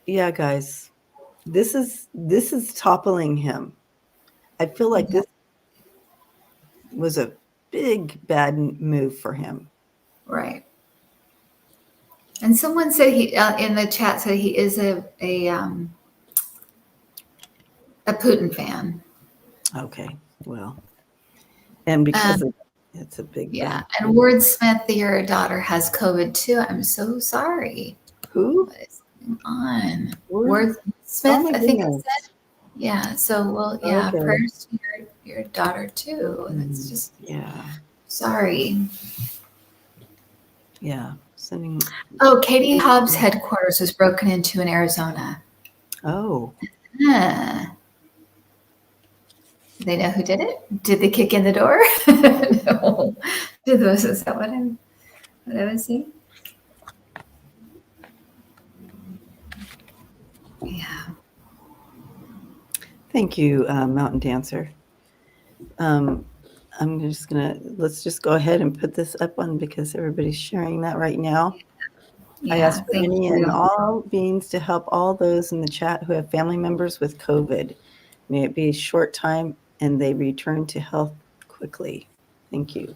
yeah, guys, this is toppling him. I feel like this was a big bad move for him. Right. And someone said he in the chat said he is a Putin fan. Okay, well, and because it's a big yeah. bad. And Wordsmith, your daughter has COVID too. I'm so sorry. Who? What is going on? Wordsmith, Wordsmith, I think it goodness. said. Yeah. So well, yeah. Okay. Prayers to your daughter too. It's just sorry. Yeah. Sending. Oh, Katie Hobbs' headquarters was broken into in Arizona. Oh. They know who did it? Did they kick in the door? No. Is that what I was seeing? Yeah. Thank you, Mountain Dancer. Let's just go ahead and put this up on because everybody's sharing that right now. Yeah, I ask for any and all beings to help all those in the chat who have family members with COVID. May it be a short time and they return to health quickly. Thank you.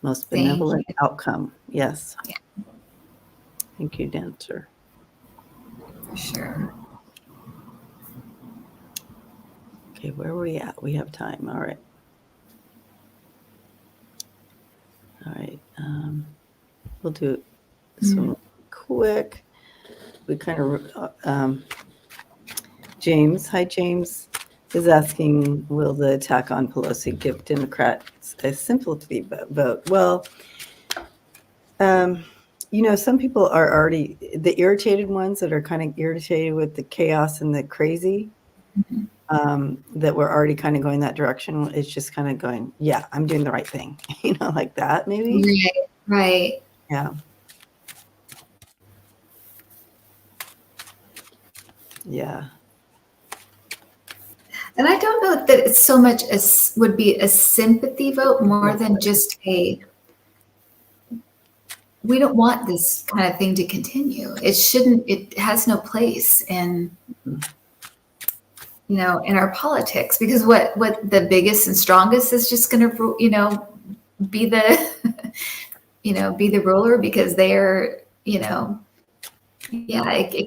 Most benevolent outcome. Yes. Yeah. Thank you, Dancer. For sure. Okay, where are we at? We have time. All right. All right. We'll do this one quick. We kind of, James, hi, James, is asking, will the attack on Pelosi give Democrats a sympathy vote? Well, some people are already, the irritated ones that are kind of irritated with the chaos and the crazy, that we're already kind of going that direction. It's just kind of going, yeah, I'm doing the right thing, like that maybe. Right. Yeah. Yeah. And I don't know that it's so much as would be a sympathy vote more than just we don't want this kind of thing to continue. It has no place in our politics, because what the biggest and strongest is just going to, be the, be the ruler, because they're, it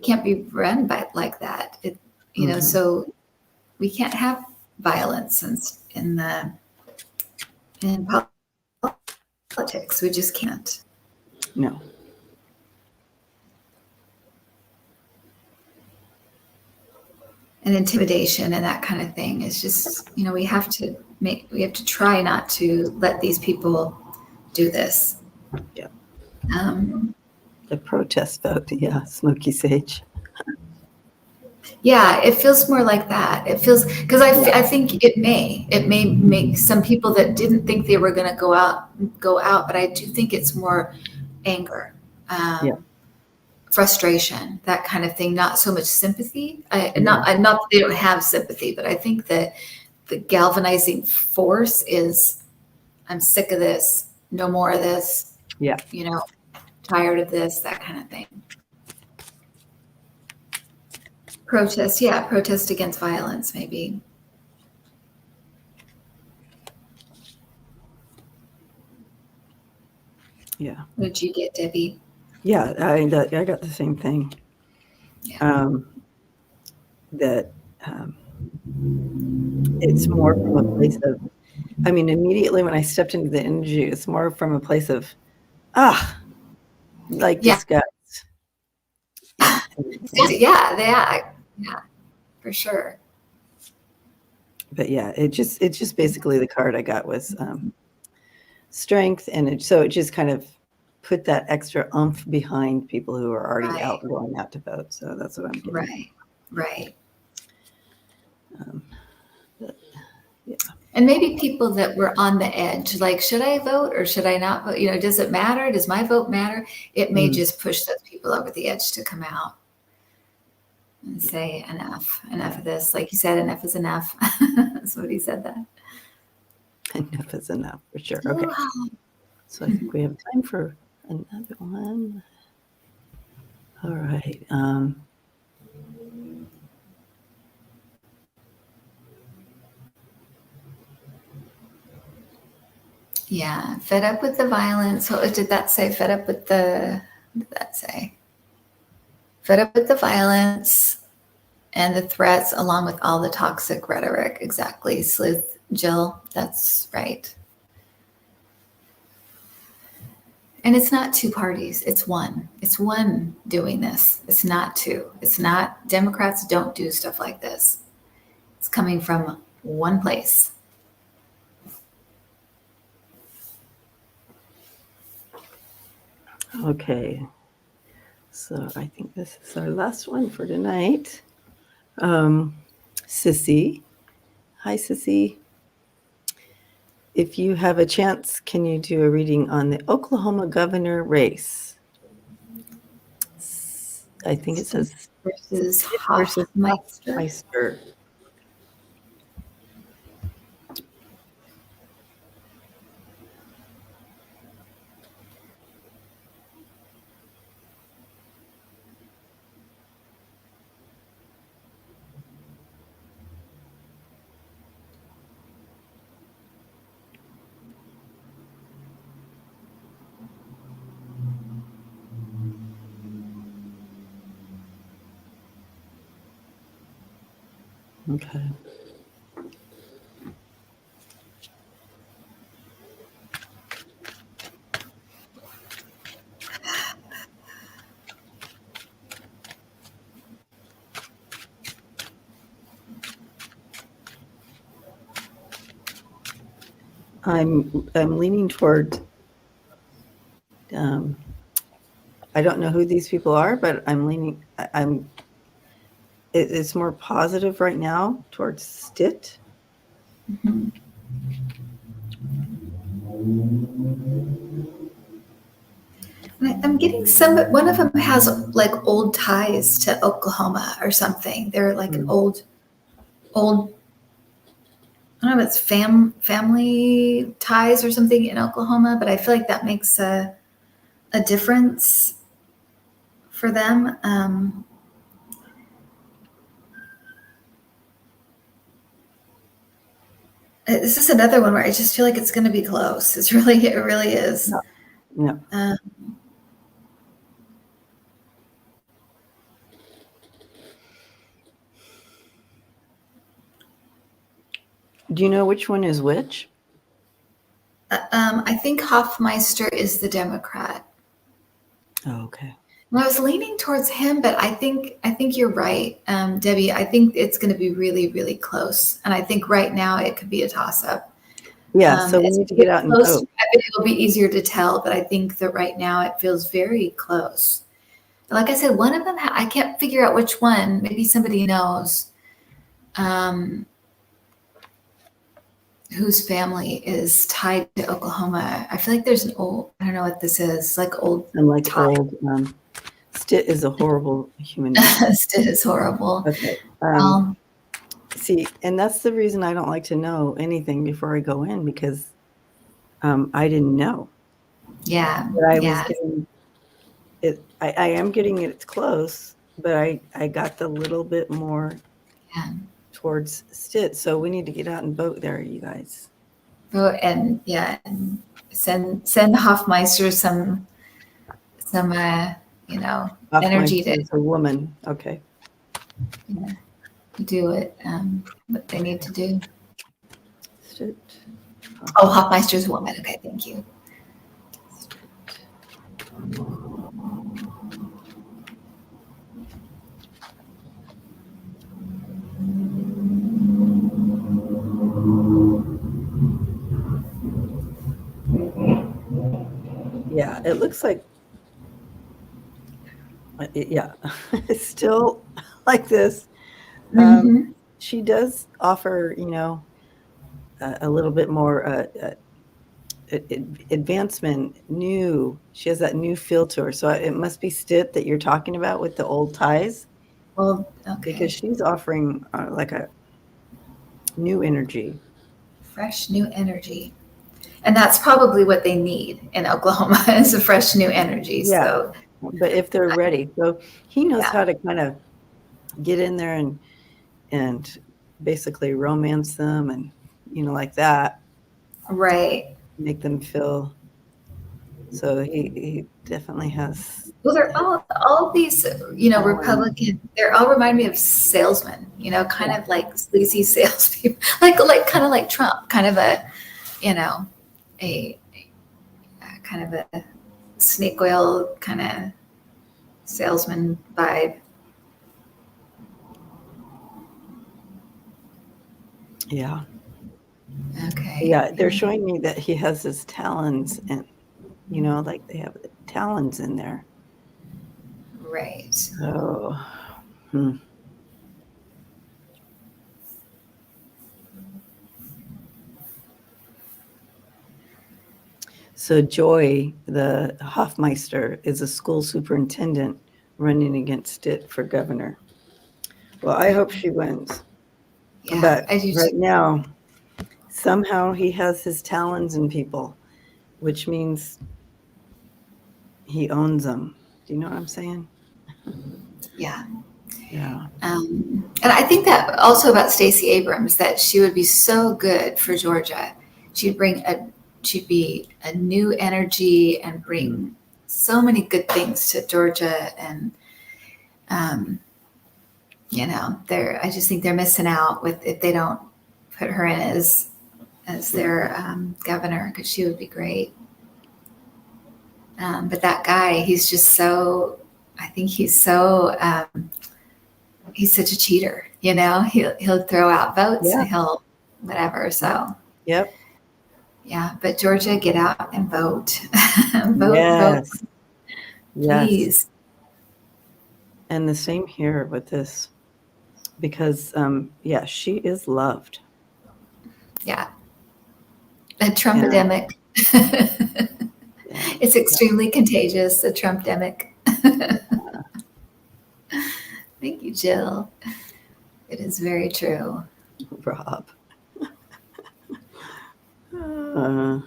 can't be run like that. So we can't have violence in politics. We just can't. No. And intimidation and that kind of thing is just, we have to try not to let these people do this. Yeah. The protest vote. Yeah. Smoky Sage. Yeah, it feels more like that. It feels, because I think it may make some people that didn't think they were going to go out, but I do think it's more anger, frustration, that kind of thing. Not so much sympathy. Not that they don't have sympathy, but I think that the galvanizing force is, I'm sick of this. No more of this. Yeah. Tired of this, that kind of thing. Protest against violence, maybe. Yeah. What did you get, Debbie? Yeah, I got the same thing. Yeah. It's more from a place of, immediately when I stepped into the energy, it's more from a place of, disgust. Yeah, for sure. But yeah, it just basically the card I got was strength, and it just kind of put that extra oomph behind people who are already going out to vote. So that's what I'm getting. Right. Yeah. And maybe people that were on the edge, like, should I vote or should I not vote? Does it matter? Does my vote matter? It may just push those people over the edge to come out and say enough of this. Like you said, enough is enough. Somebody said that. Enough is enough, for sure. Okay. So I think we have time for another one. All right. Yeah, fed up with the violence. What did that say? Fed up with the, what did that say? Fed up with the violence and the threats, along with all the toxic rhetoric. Exactly, Sleuth Jill. That's right. And it's not two parties. It's one. It's one doing this. It's not two. It's not, Democrats don't do stuff like this. It's coming from one place. Okay. So I think this is our last one for tonight. Sissy. Hi, Sissy. If you have a chance, can you do a reading on the Oklahoma governor race? I think it says versus Hoffmeister. Okay. I'm leaning toward. I don't know who these people are, but I'm leaning. It's more positive right now towards Stitt. Mm-hmm. I'm getting one of them has like old ties to Oklahoma or something. They're like an old, I don't know if it's family ties or something in Oklahoma, but I feel like that makes a difference for them. This is another one where I just feel like it's going to be close. It really is. Yeah. Do you know which one is which? I think Hoffmeister is the Democrat. Oh, okay. Well, I was leaning towards him, but I think you're right, Debbie. I think it's going to be really, really close, and I think right now it could be a toss-up. Yeah, so we need to get out and vote. It'll be easier to tell, but I think that right now it feels very close. Like I said, one of them I can't figure out which one. Maybe somebody knows. Whose family is tied to Oklahoma. I feel like there's an old, I don't know what this is, like old. I'm like old. Stitt is a horrible human being. Stitt is horrible. Okay. See, and that's the reason I don't like to know anything before I go in, because I didn't know. Yeah. But I was getting it. I am getting it close, but I got the little bit more towards Stitt. So we need to get out and vote there, you guys. Vote and send Hoffmeister some energy to a woman. Okay. Yeah, do it. What they need to do. Stitt. Oh, Hoffmeister's a woman. Okay, thank you. Yeah, it looks like, yeah, it's still like this. she does offer, a little bit more advancement, new. She has that new feel to her. So it must be Stit that you're talking about with the old ties, Well, because okay. she's offering like a new energy. Fresh new energy. And that's probably what they need in Oklahoma is a fresh new energy. Yeah, So, but if they're ready, so he knows yeah, how to kind of get in there and basically romance them and like that, right. make them feel. So he definitely has Well, they're all these, talent. Republican. They're all remind me of salesmen. Kind Yeah, of like sleazy salespeople, like kind of like Trump, kind of you know, a kind of a snake oil kind of salesman vibe. yeah, Okay, yeah. They're showing me that he has his talons, and like they have the talons in there. right. So, hmm. So Joy, the Hofmeister, is a school superintendent running against it for governor. Well, I hope she wins. Yeah, But I do too. right now, somehow he has his talons in people, which means he owns them. Do you know what I'm saying? Yeah. Yeah. And I think that also about Stacey Abrams that she would be so good for Georgia. She'd bring a she'd be a new energy and bring so many good things to Georgia. And um, I just think they're missing out with if they don't put her in as their governor because she would be great. But that guy, he's just so. I think he's such a cheater. He'll throw out votes Yeah. and he'll whatever. So Yep. yeah, but Georgia, get out and vote, vote, Yes. Yes. please. And the same here with this, because yeah, she is loved. Yeah, a Yeah. Trumpedemic. Yeah. It's extremely contagious. The Trumpdemic. Thank you, Jill. It is very true. Rob. Uh,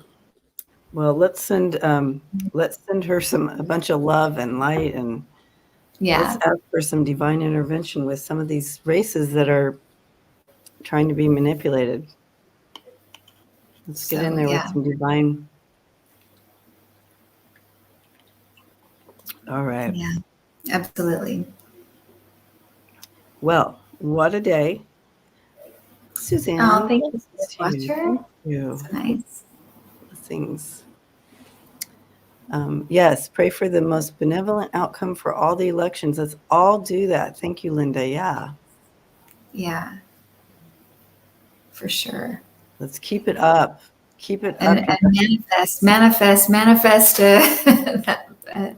well, let's send her a bunch of love and light, and let's Yeah. ask for some divine intervention with some of these races that are trying to be manipulated. Let's get in So there with yeah. some divine. All right. Yeah. Absolutely. Well, what a day. Oh, Suzanne, thank you, blessings to you. Watcher. Thank you. So nice. Blessings. Yes, pray for the most benevolent outcome for all the elections. Let's all do that. Thank you, Linda. Yeah. Yeah, for sure. Let's keep it up. Keep it And, up, you and guys. manifest that,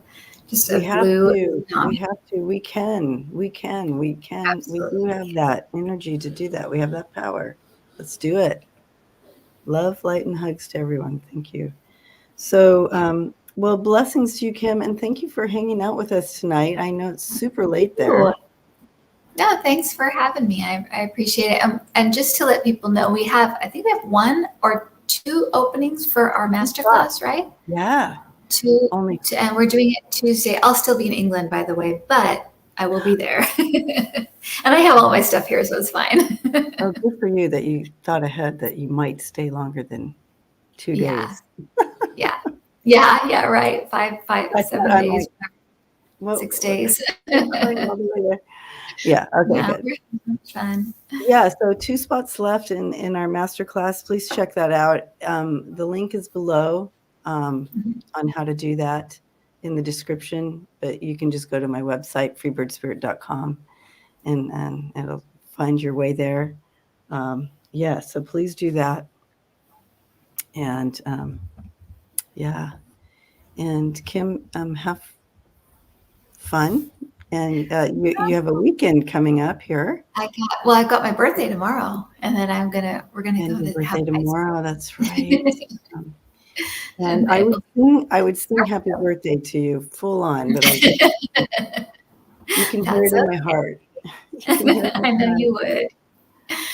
just We a have blue to. We tsunami. have to. We can. We can. We can. We do have Absolutely. that energy to do that. We have that power. Let's do it. Love, light, and hugs to everyone. Thank you. So, Yeah. well, blessings to you, Kim, and thank you for hanging out with us tonight. I know it's super late Cool. there. No, thanks for having me. I appreciate it. And just to let people know, I think we have one or two openings for our masterclass, right? Yeah. Two, Only. and we're doing it Tuesday. I'll still be in England, by the way, but I will be there. And I have all my stuff here, so it's fine. Oh, good for you that you thought ahead that you might stay longer than 2 Yeah, days. yeah, yeah, right. Five, I thought 7 I'm days, like, well, 6 days. going all the way there. Yeah. Okay. No, Good. we're having fun. Yeah. So 2 spots left in our masterclass. Please check that out. The link is below Mhm. on how to do that in the description, but you can just go to my website, freebirdspirit.com, and it'll find your way there. Yeah. So please do that. And yeah. And Kim, have fun And you have a weekend coming up here. I've got my birthday tomorrow, and then we're gonna And go your to have birthday ice tomorrow, that's right. cream. And And it will I would sing happy birthday to you full on, but you can hear That's it in my okay. heart. You can hear it in I my know heart. you would.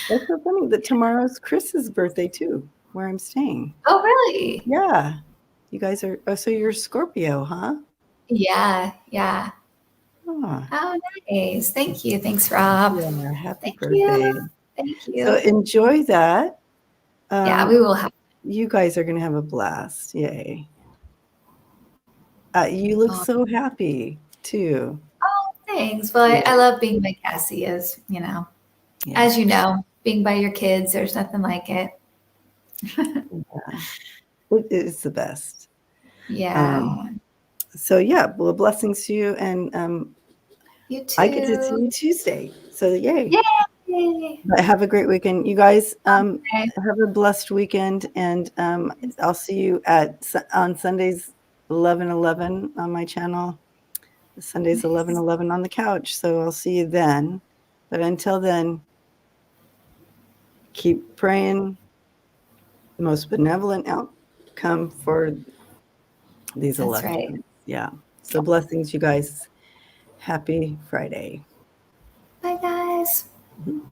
That's so funny that tomorrow's Chris's birthday too, where I'm staying. Oh, really? Yeah. You guys are, so you're Scorpio, huh? Yeah, yeah. Oh, Oh, nice. Thank you. Thanks, Rob. yeah. Happy Thank you. birthday. Thank So you. enjoy that. Yeah, we will have. You guys are going to have a blast. Yay. You look Oh, so happy too. thanks. Well, Yeah. I love being by Cassie, as Yeah. you know, being by your kids. There's nothing like it. Yeah. It is the best. Yeah. So yeah, well, blessings to you. And You I get to see too. you Tuesday. So yay. Yay. But have a great weekend. You guys Okay. have a blessed weekend. And I'll see you on Sundays 11:11 on my channel. Sundays Nice. 11:11 on the couch. So I'll see you then. But until then, keep praying the most benevolent outcome for these That's right. elections. Yeah. So blessings, you guys. Happy Friday. Bye, guys. Mhm.